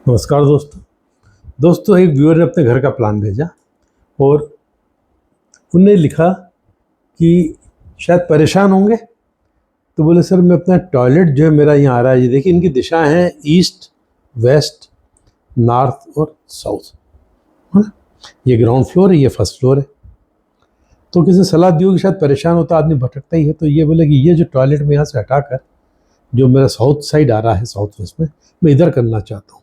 नमस्कार दोस्तों एक व्यूअर ने अपने घर का प्लान भेजा और उनने लिखा कि शायद परेशान होंगे। तो बोले सर मैं अपना टॉयलेट जो है मेरा यहाँ आ रहा है, ये देखिए इनकी दिशा है ईस्ट, वेस्ट, नॉर्थ और साउथ, है ना। ये ग्राउंड फ्लोर है, ये फर्स्ट फ्लोर है। तो किसी ने सलाह दी हो कि शायद परेशान होता आदमी भटकता ही है। तो ये बोले कि ये जो टॉयलेट में यहाँ से हटाकर जो मेरा साउथ साइड आ रहा है, साउथ वेस्ट में, मैं इधर करना चाहता हूँ।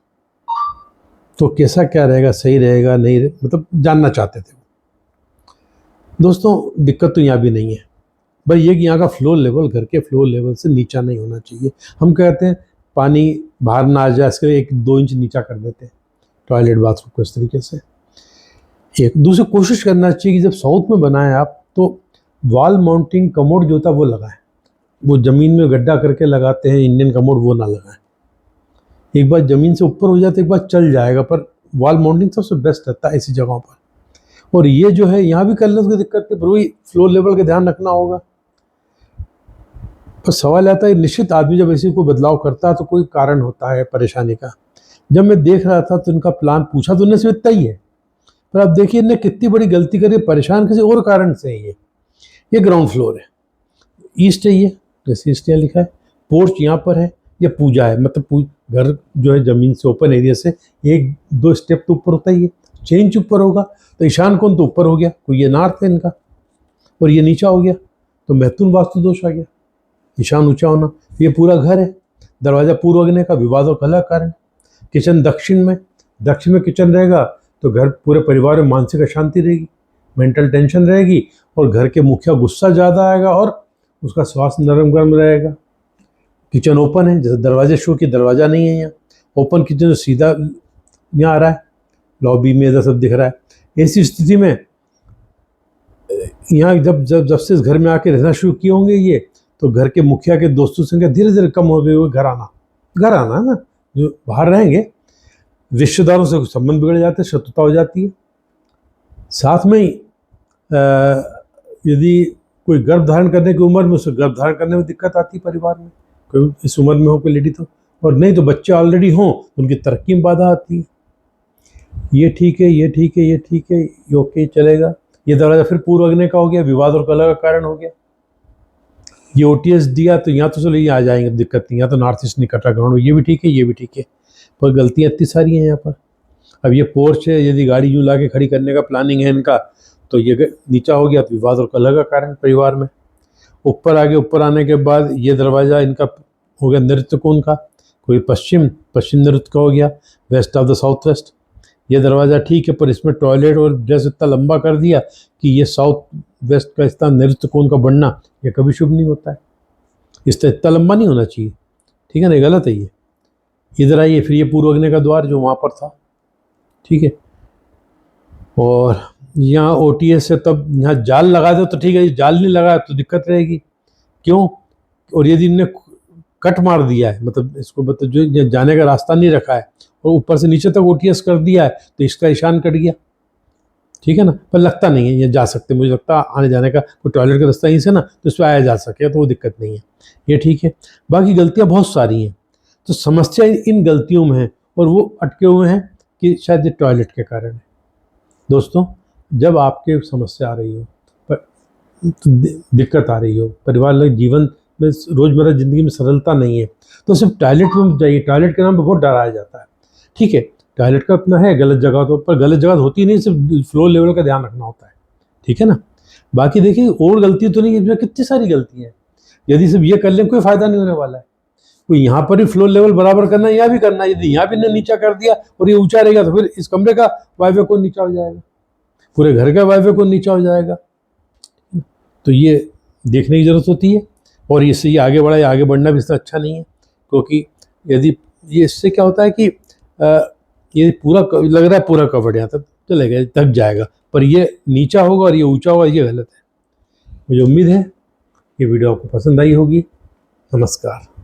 तो कैसा क्या रहेगा, सही रहेगा नहीं मतलब जानना चाहते थे। दोस्तों दिक्कत तो यहाँ भी नहीं है, भाई ये कि यहाँ का फ्लोर लेवल घर के फ्लोर लेवल से नीचा नहीं होना चाहिए। हम कहते हैं पानी बाहर ना आ जाए, इसके लिए 1-2 इंच नीचा कर देते हैं टॉयलेट बाथरूम को इस तरीके से। एक दूसरी कोशिश करना चाहिए कि जब साउथ में बनाएं आप तो वॉल माउंटिंग कमोड जो होता है वो लगाएं। वो ज़मीन में गड्ढा करके लगाते हैं इंडियन कमोड, वो ना लगाएं। एक बार ज़मीन से ऊपर हो जाए तो एक बार चल जाएगा, पर वॉल माउंटिंग सबसे बेस्ट रहता है ऐसी जगहों पर। और ये जो है यहाँ भी कर ले उसकी दिक्कत है, पर वही फ्लोर लेवल का ध्यान रखना होगा। पर सवाल आता है निश्चित आदमी जब ऐसी कोई बदलाव करता है तो कोई कारण होता है परेशानी का। जब मैं देख रहा था तो इनका प्लान पूछा तो उन्हें सिर्फ इतना ही है, पर आप देखिए इन्हें कितनी बड़ी गलती करी, परेशान किसी और कारण से है। ये ग्राउंड फ्लोर है, ईस्ट है, ये जैसे ईस्ट यहाँ लिखा है, पोर्च यहाँ पर है, ये पूजा है, मतलब घर जो है ज़मीन से ओपन एरिया से 1-2 स्टेप तो ऊपर होता ही है। चेंज ऊपर होगा तो ईशान कोण तो ऊपर हो गया, कोई ये नॉर्थ है इनका और ये नीचा हो गया, तो महत्वपूर्ण वास्तु दोष आ गया, ईशान ऊंचा होना। ये पूरा घर है, दरवाजा पूर्व अग्नि का, विवाद और कलह कारण। किचन दक्षिण में किचन रहेगा तो घर पूरे परिवार में मानसिक अशांति रहेगी, मेंटल टेंशन रहेगी और घर के मुखिया गुस्सा ज़्यादा आएगा और उसका स्वास्थ्य नरम गरम रहेगा। किचन ओपन है, जैसे दरवाजे शो की, दरवाज़ा नहीं है यहाँ, ओपन किचन जो सीधा यहाँ आ रहा है, लॉबी में इधर सब दिख रहा है। ऐसी स्थिति में यहाँ जब से इस घर में आके रहना शुरू किए होंगे ये, तो घर के मुखिया के दोस्तों से धीरे धीरे कम हो गए हुए घर आना है ना। जो बाहर रहेंगे रिश्तेदारों से संबंध बिगड़ जाते हैं, शत्रुता हो जाती है। साथ में ही यदि कोई गर्भ धारण करने की उम्र में, उसे गर्भ धारण करने में दिक्कत आती है परिवार में, कोई इस उम्र में हो कोई लेडी तो, और नहीं तो बच्चे ऑलरेडी हों तो उनकी तरक्की में बाधा आती है। ये ठीक है, ये ठीक है, ये ठीक है, ये ओके चलेगा। ये दरवाजा फिर पूर्व अग्नि का हो गया, विवाद और कलह का कारण हो गया। ये ओटीएस दिया तो यहाँ तो चलो ये आ जाएंगे, दिक्कत नहीं, यहाँ तो नॉर्थ ईस्ट निकट ग्राउंड, ये भी ठीक है, ये भी ठीक है, पर गलतियाँ इतनी सारी हैं यहाँ पर। अब ये पोर्च है, यदि गाड़ी यूँ ला के खड़ी करने का प्लानिंग है इनका तो ये नीचा हो गया तो विवाद और कलह का कारण परिवार में। ऊपर आने के बाद ये दरवाज़ा इनका हो गया नृत्य कोण का, कोई पश्चिम नृत्य का हो गया, west of the south west. ये दरवाज़ा ठीक है, पर इसमें टॉयलेट और ड्रेस इतना लंबा कर दिया कि ये साउथ वेस्ट का इतना नृत्य कोण का बढ़ना ये कभी शुभ नहीं होता है। इससे इतना लंबा नहीं होना चाहिए, ठीक है ना, गलत है ये। इधर आइए, फिर ये पूर्व अग्नि का द्वार जो वहाँ पर था, ठीक है। और यहाँ ओटीएस से तब यहाँ जाल लगा दो तो ठीक है, जाल नहीं लगाया तो दिक्कत रहेगी। क्यों? और यदि इनने कट मार दिया है, मतलब इसको मतलब जो जाने का रास्ता नहीं रखा है और ऊपर से नीचे तक ओटीएस कर दिया है तो इसका ईशान कट गया, ठीक है ना। पर लगता नहीं है ये जा सकते, मुझे लगता आने जाने का कोई टॉयलेट का रास्ता यहीं से ना, तो इस पर आया जा सके तो वो दिक्कत नहीं है, ये ठीक है। बाकी गलतियाँ बहुत सारी हैं, तो समस्या इन गलतियों में है और वो अटके हुए हैं कि शायद ये टॉयलेट के कारण है। दोस्तों जब आपके समस्या आ रही हो, पर दिक्कत आ रही हो, परिवार लग जीवन में रोज़मर्रा ज़िंदगी में सरलता नहीं है, तो सिर्फ टॉयलेट में जाइए। टॉयलेट के नाम पर बहुत डराया जाता है, ठीक है, टॉयलेट का अपना है गलत जगह तो, पर गलत जगह होती नहीं, सिर्फ फ्लो लेवल का ध्यान रखना होता है, ठीक है ना। बाकी देखिए और गलती तो नहीं है, इसमें कितनी सारी गलतियाँ हैं। यदि सिर्फ ये कर लें कोई फ़ायदा नहीं होने वाला है। कोई यहाँ पर ही फ्लो लेवल बराबर करना है, यहाँ भी करना है। यदि यहाँ भी नीचा कर दिया और ये ऊँचा रहेगा तो फिर इस कमरे का वायव्य कोण नीचा हो जाएगा, पूरे घर का वायव्य कोण नीचा हो जाएगा। तो ये देखने की ज़रूरत होती है, और इससे ये आगे बढ़ा, आगे बढ़ना भी इससे अच्छा नहीं है, क्योंकि यदि ये इससे क्या होता है कि ये पूरा लग रहा है पूरा कवर्ड यहाँ तक चलेगा, तक जाएगा, पर ये नीचा होगा और ये ऊंचा होगा, ये गलत है। मुझे उम्मीद है ये वीडियो आपको पसंद आई होगी। नमस्कार।